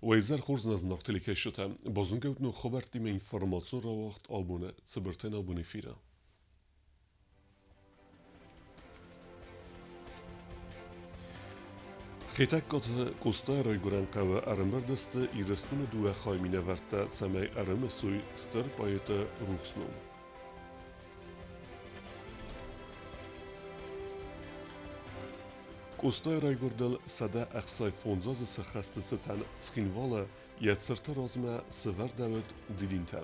Wejzer Horzna z Nachtelikeschuta, Bozungout no Robert ima information rawacht albune, Ziberten albune fira. Khitak got Costa Rayguran Qawa Armberdeste irestune due Khaimine Verta Samay Armesui Ster Payete Ruxnum. Costa Raygurdel Sada Aksay Fonzaz Sakhastilsetan Tskinvala Yatsirta Rozma Sever Davet Didinta.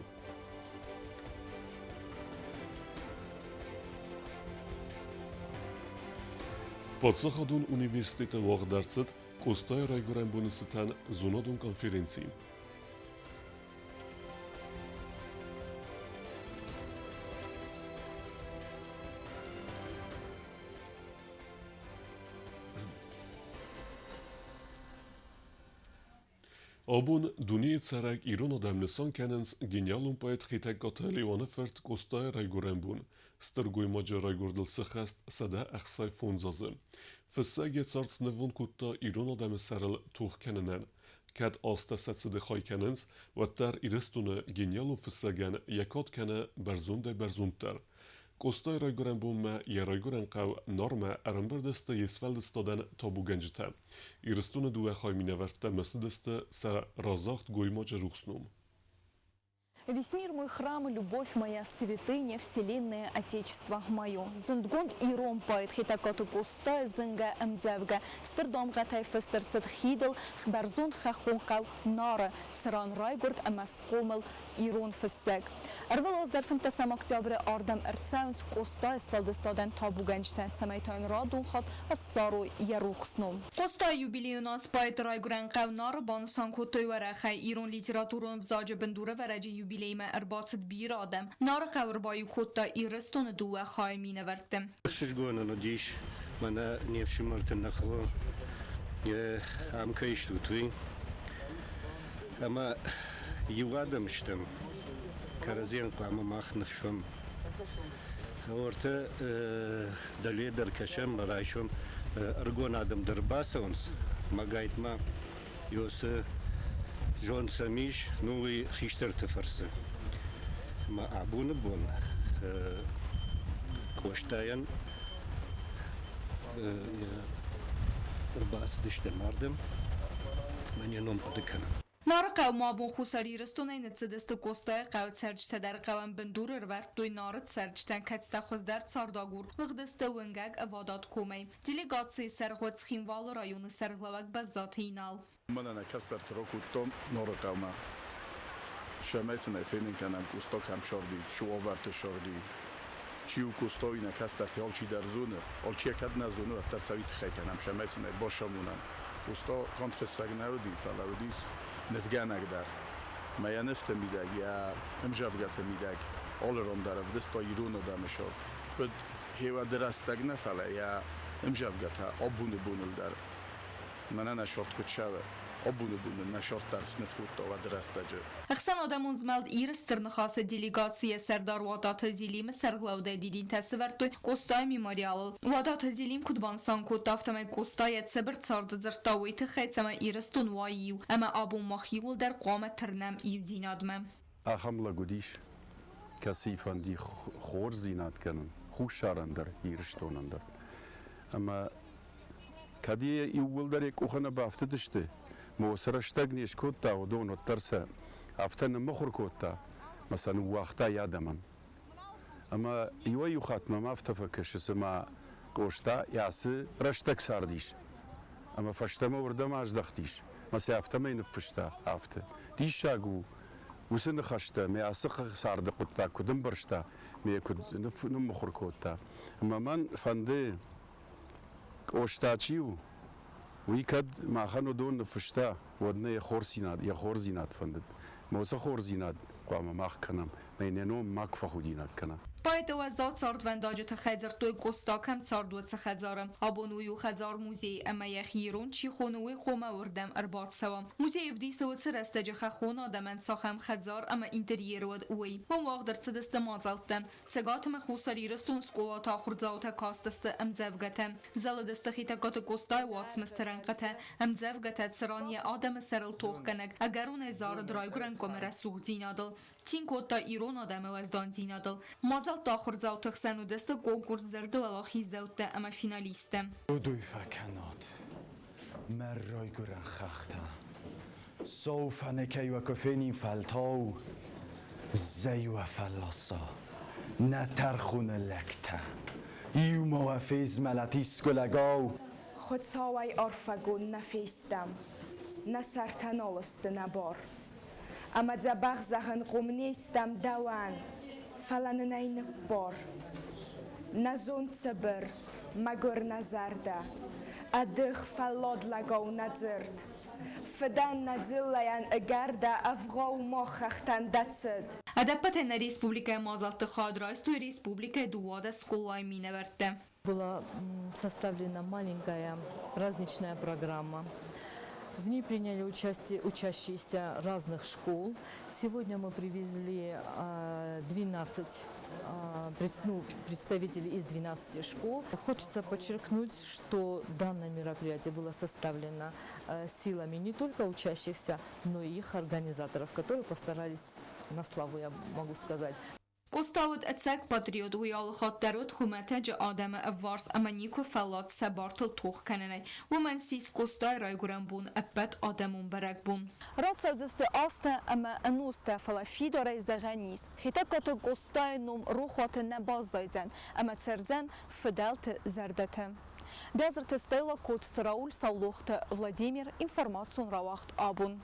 Podsakhadun Universitete Wagdartset Costa Rayguran Bunisitan Zonadun Konferenzi. Abun Duniye Tsarak İran adamlısan kenens genialun payet khitak got Leone Fert Costa Rayguran bun. Stergoy Maca Raygurdel Sakhast Sada Aksay Fonzazı. Fissage Tsarts Nevon Kutta İran adamı sarıl tuh kenenen. Kad asta satsıdı khay kenens vattar irestune genialun fissagen yakat kene berzunde berzunter. Costa Rayguran bumma ya Rayguran qav norma armberdeste yesveldistadan tabu gencite. Irestune due khaymine verte mesdeste sa razacht goymaca ruxnum. Весь мир мой храм, любовь моя, святыня, вселенная, отечество мое. Зундгон и ром поэт хитакоту куста, зынга мдзевга. Стердом гатай фестерцет хидл, хбарзун хахункал нара. Царан райгурд амаскомел ирон фессег. Арвелоз در فنتسام اکتبر آردم ارتسانس کستا اسفالدستادن تابو گنجتن سمیتان رادون خود استارو یروخسنوم. کستا یوبیلیوناس پایت رایگران قونار بانسان کتوی ورخی ایران لیتراتورون وزاج بندوره ورجه یوبیلیم ارباصد بیرادم. نار قور بایو کتا ایرستون دوه خواهی می نوردم. بخشش گوانه ندیش من نیفشی مرتن نخوا هم کهیش توی اما یوادم شتم. كرزين قام ماخن شوم ورته دليل دركشم رايشوم ارغون ادم درباسونس ماغايت ما يوس جون سميش نوي خيشتر تفرس ما ابون بون كوشتاين درباس دشتماردم من ينوم ادكنا نار قوم آبون خوساری رستونه نتسدست کوستای قوت سرچته در قوم بندور رورد دوی نارت سرچتن کتسته خوز در سارداگور وقدسته ونگگ اوادات کومی دیلیگاتسی سرغوت خیموال رایون سرغلوک بزات هینال من انا کستر تروکوتم نار قوم شمایتن افینین کنم کوستا کم شردی شو آورت شردی چیو کوستای نکستر تیال چی در زونه آل چی کد نزونه و ترسویت خی کنم شمایتن باشمونم کوستا کانفسگ نودی فلاودیس نفگان اقدر ما نفت میدگ یا امجافگت میدگ آل رام در افدست ایران دام شد بد هوا درستگ نفله یا امجافگت آبونه بونل در من نشرت کد شوه آبونه بونل نشرت در سنف کد تا و درستجه اخسان آدمون زمالد ایرستر نخواست دیلیگاتسی سردار وادات زیلیم سرغلوده دیدین تصورتوی کوستای میماریال وادات زیلیم کدبانسان کد دافتمه کوستایت سبرت سارد زرتاویت خیتسمه ایرستون واییو اما آبون مخیول در قامت ترنم ایو زینادمه اخم لگودیش کسی فندی خور زیناد کنن خوش شارندر ایرشتونندر اما کدی ایول در یک اوخنه بافته دشته موسرشتگ نیش کتا و دون و ترسه افتن مخور کتا مثلا وقتا یادمم اما ایوه خاتمه ما افتفکش اسمه گوشتا یاسه رشتگ ساردیش اما فشتمه وردم اج دختیش مثلا افتمه این فشتا افته دیش شاگو وسن خشتا می اسق سارد قطا کدم برشتا می کد نمخور کتا اما من فنده گوشتا چیو ويكد مع خانو دون فشتا ودنا يا خور زينات فندد موسى خور زينات قام ماخ كنم ما ينوم ماك فخو دينك كنا باید و زاد سارد ونداج تخیزر توی گستا کم ساردو تخیزارم آبونویو خزار موزی اما یخیرون چی خونوی قوم وردم ارباط سوا موزی افدی سوت سرستج خون آدمن ساخم خزار اما اینتریر ود اوی من واقع در صدست مازالتم سگات مخوصری رستون سکولا تا خورزاوت کاستست امزفگتم زلدست خیتا گات گستای واتس مسترنقته امزفگتت سرانی آدم سرل توخ کنگ اگرون ازار درایگرن کمره سوخ زینادل تین کتا ایرون آدم وزدان زینادل مازال تا خورزاوت خسنو دست گوگرز زرد ولاخی زوت اما فینالیستم دوی فکنات مرای گرن خخته صوفنه که و کفینین فلتاو زی و فلاسا نترخون لکته ایو موافیز ملتی سکلگاو خود ساوی آرفگون نفیستم نسرتنالست نبار اما زبغ زهن قوم نیستم دوان فلان نین بار نزون صبر مگر نزرده ادخ فلاد لگاو نزرد فدان نزلیان اگرده افغاو ما خختن دتسد Адаппатена республика Мазалты Хадрайсту республика Дуада Скулай Минаверте. Была составлена маленькая праздничная программа. В ней приняли участие учащиеся разных школ. Сегодня мы привезли 12 представителей из 12 школ. Хочется подчеркнуть, что данное мероприятие было составлено силами не только учащихся, но и их организаторов, которые постарались на славу, я могу сказать. Костауд اتساق پاتریوت و یال خاطرات خمته جا آدم افوارس امانیکو فلات سبارتل توخ کننه و من سیس کستای رای گرم بون ابد آدمون برگ بون راست دست آسته اما انوسته فلافی داره زغنیز خیتاب کتو کستای نوم روخوات نباز زایدن اما ترزن فدالت زردته Безрте стела код Рауль Саулохта Владимир информацион равахт абун.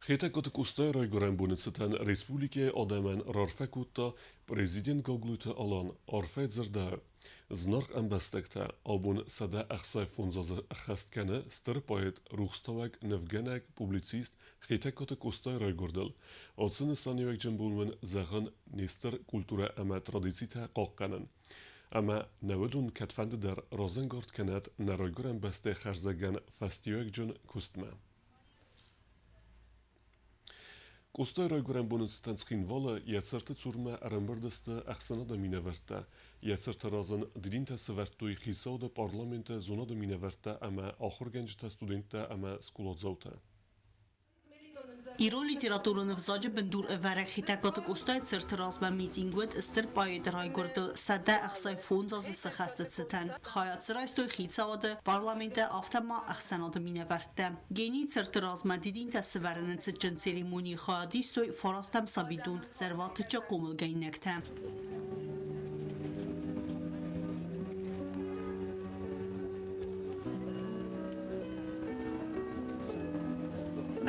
Хетекот кустай райгорен бунецетен республике одемен рарфекутта президент гоглуте алан арфет зерда знарх амбестекте абун сада ахсай фунзазы хасткene стерпает рухставек невгенек публицист хетекот кустай райгордел отсыны санивек джембулмен захын нестер культура ама традиците қаққанын. اما نودون کتفند در رازنگارد کند نرایگرن بسته خرزگن فستیوک جن کستمه. کستای رایگرن بونستن سخینواله یتسرت سورمه ارنبردسته اخسانه دا مینه ورده. یتسرت رازن دیدین تا سورتوی خیسا دا پارلمنت زونا دا مینه ورده اما آخر گنج تا ستودنت اما سکولات زوته. Իրոն լիտերատուրը վզաջը բնդուր վարախ հիտակոտ կոստայ ծրտրազմա միտինգուդ ստր պայդ ռայգորդը սադա ախսայ ֆոնզազը սխաստացտան խայացրայստոյ խիցավադը պարլամենտը ավտամա ախսանադը մինավարտը գենի ծրտրազմա դիդին տասվարաննց ջնցերի մունի խայադիստոյ ֆորաստամ սաբիդուն զերվատը ճակոմլ գայնեկտը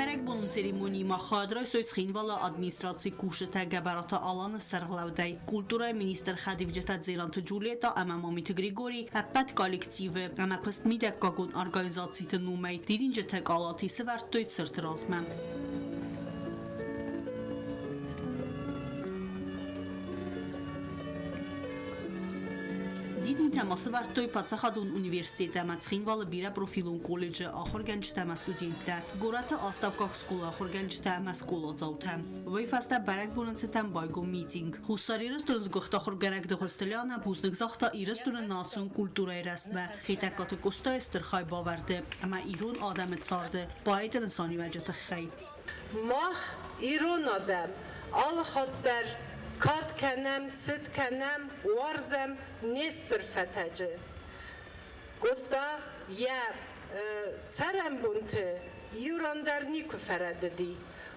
Berek bunun seremoni maxadra söz-xinvala administrasiya kuşeta gabarata alanı sərğlavday. Kultura minister Xadivceta Zelantı Julieta ama Mamit Grigori əppət kollektivi ama pəstmidək qagun organizasiyyə numay didinci tək alatı səvərtdöy sırtırazmə. Դիդին թեմասը վարտոյ պացախադուն ունիվերսիտետ ամացխինվալը բիրա պրոֆիլուն կոլեջը ախոր գենչ թեմա ստուդինտը, գորատը աստավկախ սկուլ ախոր գենչ թեմա սկուլը ծավթը։ Վայֆաստա բարակ բուննցետան բայգո միտինգ։ Հուսարիրս տունս գողտախոր գարակ դղստելյանը բուզնգ զաղթա իրս տունը նացուն կուլտուրա երաստմը, խետակատը կոստա էստր խայ բավարդը, ամա իրուն ադամը ծարդը, բայետը նսանի վաջատը խայ։ Մախ իրուն ադամ, ալ խոտբեր Kad kenem, çıt kenem, varzem, nestır feteci. Gosta, ya, çerem buntu, yuran der niku ferededi.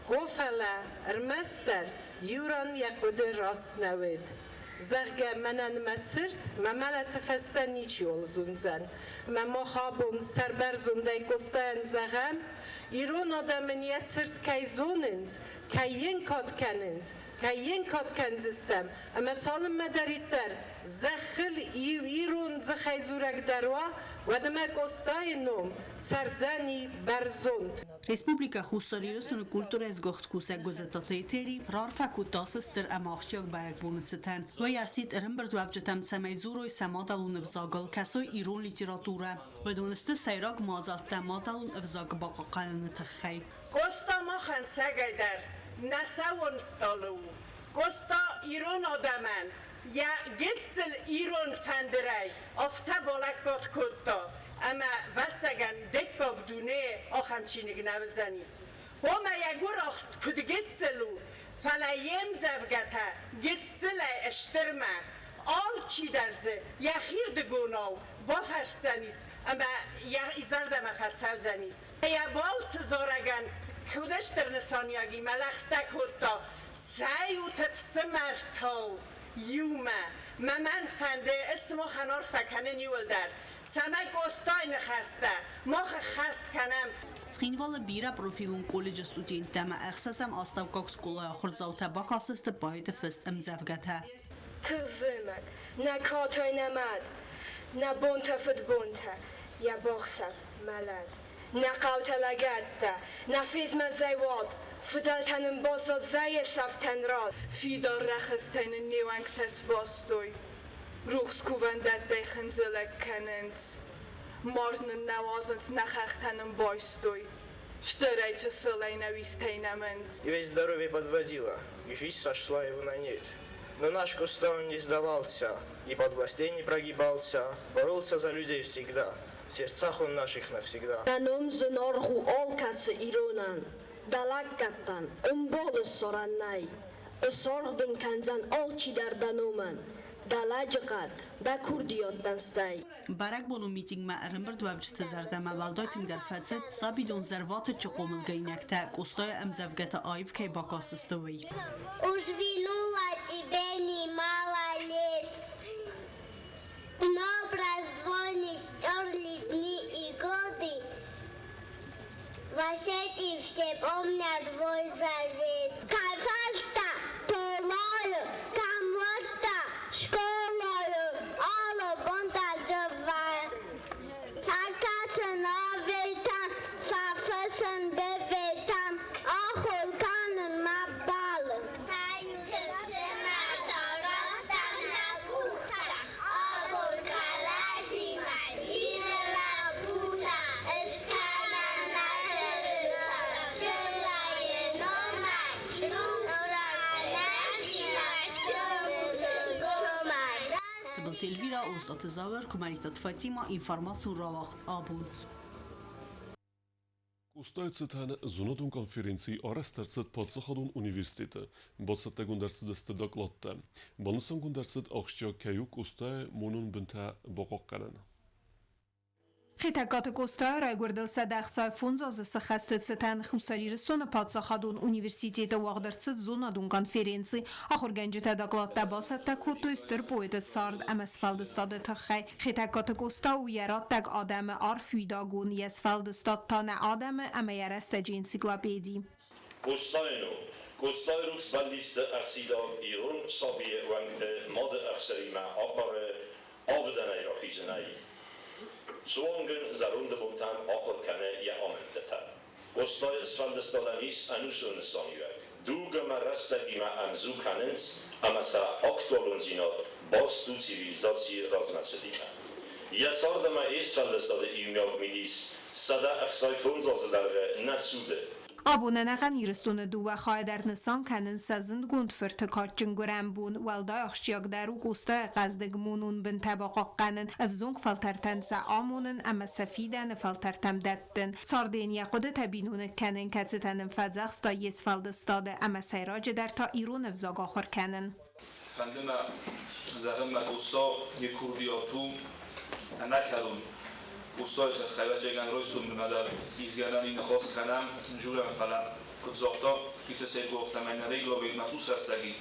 Hofele, ermester, yuran yakudu rast neved. Zerge menen metsirt, memelet festen niçi olzunzen. Memohabum serberzundey gostayen zerem, İron adamın yetsirt kayzonins, kayen kad kenins, kayen kad kenzistem. Ama çalım mederitler, zehil İron zehayzurek derwa, ودمه گستاینم سرزنی برزند. Respublika Husarieristun kultura ez gocht kusa gozetati teri rarfa kutasas ter amachchak barakbunitstan va yarsit rimberdu avjatam tsamezuroi samadalun vzagal kasoy iron literatura va doniste sayrak mazalta madalun vzag baqaqan takhay Gosta machen sagayder nasavun stalu Gosta iron adaman ya gitzel iron fanderay afta bolak got kutta اما واتساگن دکاب دونه آخام چینگ نوزانیس. هم یکور آخت کد گتزلو فلایم زفگتا گتزله اشترما آل چی درزه یخیر دگوناو بافرش زنیس اما یا ایزارده مخصل زنیس. یا بال سزارگن کدش در نسانیاگی ملخسته کتا سعیو تفسمرتاو یوما من فنده اسمو خنار فکنه نیول در سمک استای نخسته ما خست کنم Skinvala bira profilun college studentama axsasam astavkak skola xurzauta bakasist bayda fist imzavgata Kızımak, ne katoy nemad, ne bonta futbonta, ya boxsaf malad, ne kavtalagatta, ne fizme zayvad, fudaltanın bozo zaye saften rad. Fidar rechesteinen nieuwank tes bostoy. Ruchskuvendet tegen zullen kennend. Morgen nawazend nachachtenen boistoy. Штырайте сылай навистейнамент. И весь здоровье подводила, и жизнь сошла его на нет. Но наш Кустон не сдавался, и под властей не прогибался, боролся за людей всегда, в сердцах он наших навсегда. Наном зенорху олкацы иронан, далаккаттан, умболы сораннай, эсордын канзан олчи дарданоман. Даладжгат да курдиотдан стай. Барак бону митинг ма римбер дуавчта зардама валдайтинг дар фацет сабидон зерват чقومل гайнакта кустай амзавгата айв кей бакасстови. Ужвинула тебе немало лет. Но прозвони стерли дни и годы. Восети все помнят твой завет. Кайфальта, помолю, самота, школою, алло, бонта, джавая. Такаца новитам, фафасан бебетам, ахулканын мабалым. Тайкысына торотам на куха, абулкала зима, инела бута, эскана на телеса, телая нома, Telvira ostată zavăr cu maritat Fatima informațiu ravaxt abun. Устойцитан зунодун конференции арастерцет подсахадун университета, бодсатта гундарцидасты доклатта, банусан гундарцид ахшча каюк устай мунун бинта боқоққанан. Xitaqat Kosta raygurdil sadaxsay funzaz saxastetsetan xumsariristona padsaxadun universiteti wagdartsit zonadun konferensi axurganjita daklatda balsatta kutuistir poetet sard amsfaldistad taxay xitaqat Kosta u yarattak adam arfuydagun yasfaldistad tana adam amayarasta encyklopedi Kostay ruksbandiste arsidav irun sabie wangte mode arserima apare avdanay rakhizanay Zwangen zarunde buntan achor kane ya amenteta. Kostay sfaldestadanis anusun sanjak. Duga marasta ima anzu kanens, amasa aktualun zinat bastu civilizacji raznacedina. Ja sardama sfaldestada imjag midis, sada aksay funzazadare natsude. Abuna nagan iristone duwa khayder nisan kanin sazind gund firtikar cingurem bun walda axşiyak daru Kosta qazdig munun bin tabaqaqqanin afzung faltartan sa amunin ama safidan faltartam dattin sardin yaqude tabinun kanin katsitanin fadzaq sta yesfaldistade ama sayraj dar ta irun afzag akhir kanin Fandima zagim Kosta yekurdiyatu anakalun Устойте хайваджаган ройсун мадар изганани нахос канам журам фала кузохта ките се гуфта мен реглови матус растаги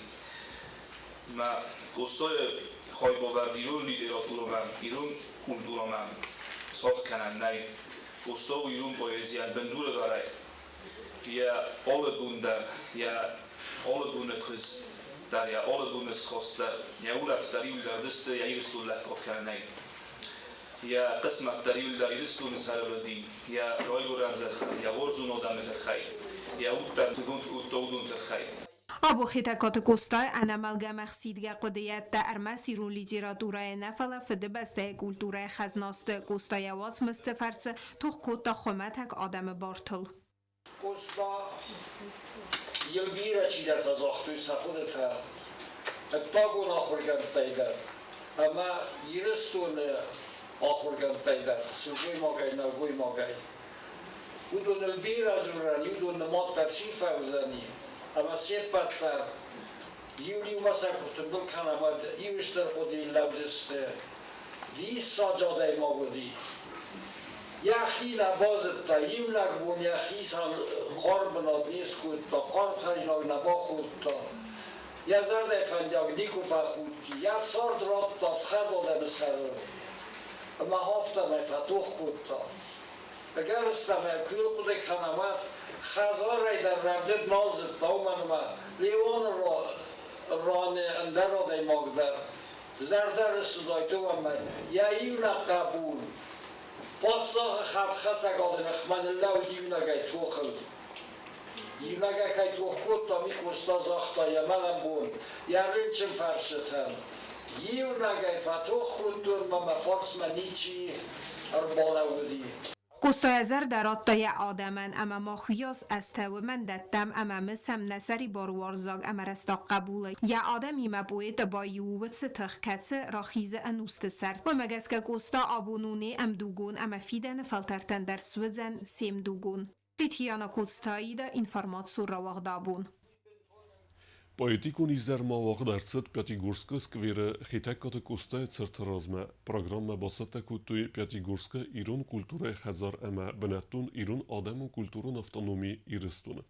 ма устой хой бовардирун литературам ирун культурам сох канан най устов ирун поэзия бендур варай я олебунда я олебуна кыз даря олебунас коста я урафтари улдардысты я ирстуллах кот канай یا قسمت دریول دریرستون سرولدی یا رای گرانزخ یا ورزون آدم تخیر یا اوت در تودون تخیر Abo xitakat kostay ana malgama xsidga qodiyat da armasi ru literatura nafala fede beste kultura xaznast kostay awas mustafarts tuq kota xomatak adam bartl Kosta yılgira çiğder tazaktı sakudeta tagun ahurgan tayda ama yiristun ahurgan tayda suguy magay na guy magay udun yılgira zuran udun matar şifa uzani ama sepatlar yuli vasakutun bil kanamad yivişler kodi lavdiste di sacaday magudi یخی نبازت تا یو نگون یخی سال خار بناد نیست کود تا قار خرینا نبا خود تا یا زرد افندیاگ دیکو با خود کی یا سارد راد تا فخد آده بسر اما هافتا فتوخ کود تا اگر استمه کل قده خانمت خزار رای در رفدت نازد تا اومن ما لیوان ران اندر را دی ماگدر زردر استدای تو اومد یا ایو نقبول Podsach خسک آدم خمن لو دیونگای توخل دیونگای که توخود تا میکوستا زختا یا منم بون یا رنچم فرشتن دیونگای فتوخ خود دور ما مفارس منیچی اربالا بودی Kostay zar darat da ya adaman ama maxiyas astaw man dattam ama misam nasari barwarzag ama rasta qabul ya adami maboyet ba yuwet takhkatse rakhize anuste sart و magaska kosta abonune am dugun ama fidan faltartan dar sweden sem dugun Litiana Kostayda informatsur rawagdabun Poetikun izerma wagdarcet Piatigorska skvere hitekate kosta certrazma programma basata kutuy Piatigorska irun kultura hazar ama benatun irun adamın kulturun avtonomi iristun.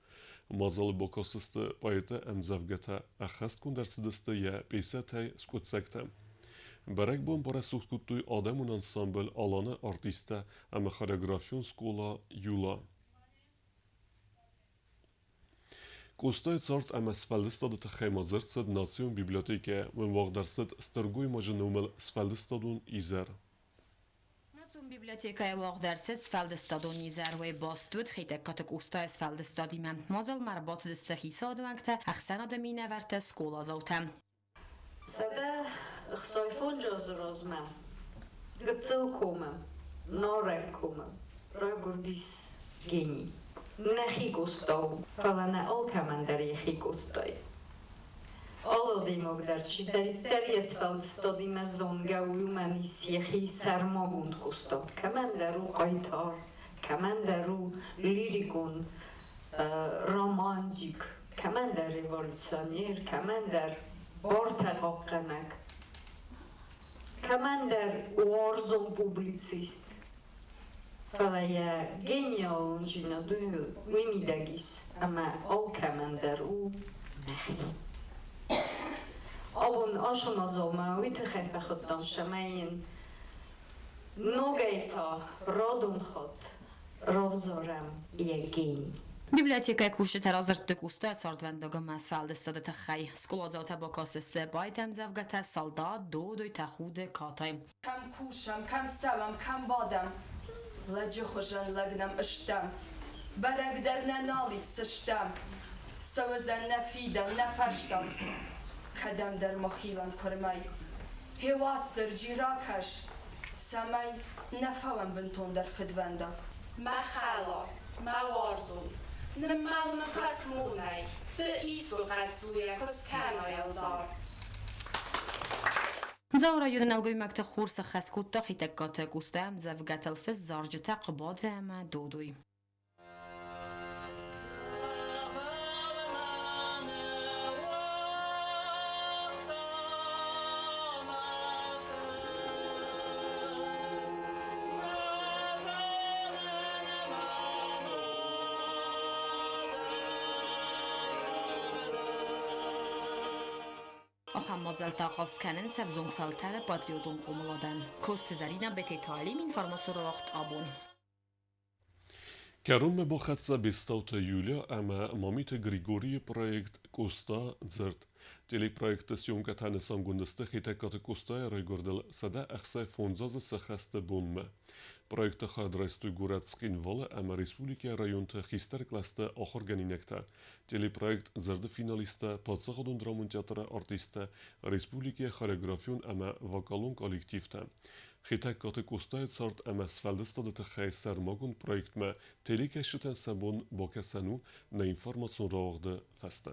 Mazal bokasiste poeta emzavgata akhast kundarsidiste ya pesatay skutsekta. Berek bon para suht kutuy adamın ensemble alana artista ama choreografion skola Yula. Kostay cart am sfaldistad te khaymazersad nation biblioteke wen wagdarsad starguy majenumel sfaldistadun izer. Nation biblioteka wagdarsad sfaldistadun izer we bastud khitekat kostay sfaldistadimam mazal marbat distkhisa dwangta akhsana de minavarte skola zautam. Sada khsoyfon jazrazmam. Gtsilkomam. Norekomam. Ragurdis geni. Nechí gustov, ale ne olkamandar jechí gustoj. Olodimog dar dar jesfeld stodime zonga ujumanis jechí sarmogund gustov. Kamandaru qaytar, kamandaru lirikun, romantik, kamandar revolucioner, kamandar bortaqoqqanak, kamandar warzon publicist. Falaya genial unjinadu uimidagis ama olkamandar u nahi. Abun ashomazolma uitkhayfa khuddan shamayin nogayta rodun khod rovzoram yegin. Biblioteka kushi terazirtdi kusta sardvendaga masfaldistade takhay skolazata bakastiste baytem zavgata salda dodoy takhude katay. Kam kusham, kam savam, kam badam. لجه خوشن لگنم اشتم برگ در ننالی سشتم سوزن نفیدم نفشتم کدم در مخیلم کرمی هواستر جیراکش سمی نفهم بنتون در فدوندک ما خالا ما وارزون نمال مخصمونی به ایسو قدزویا کسکانا یلدار زورا یودن الگوی مکت خورس خسکوت تا خیتکات گستم زفگت الفز زارجتا قباده اما دودوی Mozel taqas kanen sevzung faltare patriotun qumuladan. Kost zarina beti talim informasu roxt abun. Karum bo khatsa 20 iulia ama mamit Grigori projekt Kosta zert Teleprojekte Junge Sangundeste Hittekate Kostaya Raigordel Sada Aksay Fonzazı Sahaste Bonme. Projekte Hadraistu Guratskин Volle Ama Respublika Rayonte Histerklaste Ochorganinekta. Teleprojekt Zerde Finaliste Patsachodun Dramon Teatra Artiste Respublika Choreografion Ama Vokalon Kollektivte. Hittekate Kostaya Zart Ama Sfaldestade Techai Sermagun Projektme Telekeşiten Sabon Bokasanu Na Information Roorde Feste.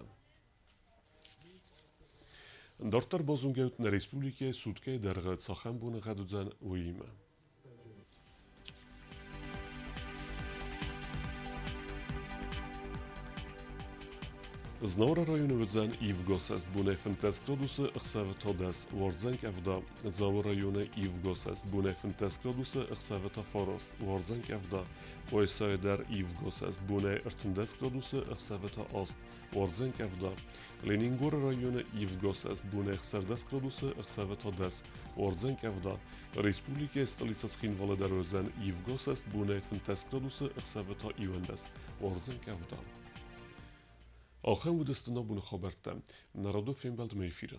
Dortar Bozungeut Na Respublika Sudke Derge Tsachambun Gadudzan Uime. Znora rajonu Wydzen I w Gosest Bune Fenteskrodusy Chsaveta Des Wardzenk Evda Zaur rajony I w Gosest Bune Fenteskrodusy Chsaveta Forost Wardzenk Evda Koysayder I w Gosest Bune Ertendeskrodusy Chsaveta Ost Wardzenk Evda Leningur rajony I w Gosest Bune Chserdeskrodusy Chsaveta Des Wardzenk Evda Respublika Stolica Schinwoleder Wydzen I w Gosest Bune Fenteskrodusy Chsaveta Iwendes Wardzenk Evda آخر بودست نبود خبرتم نرادو فیلم بلد میفیره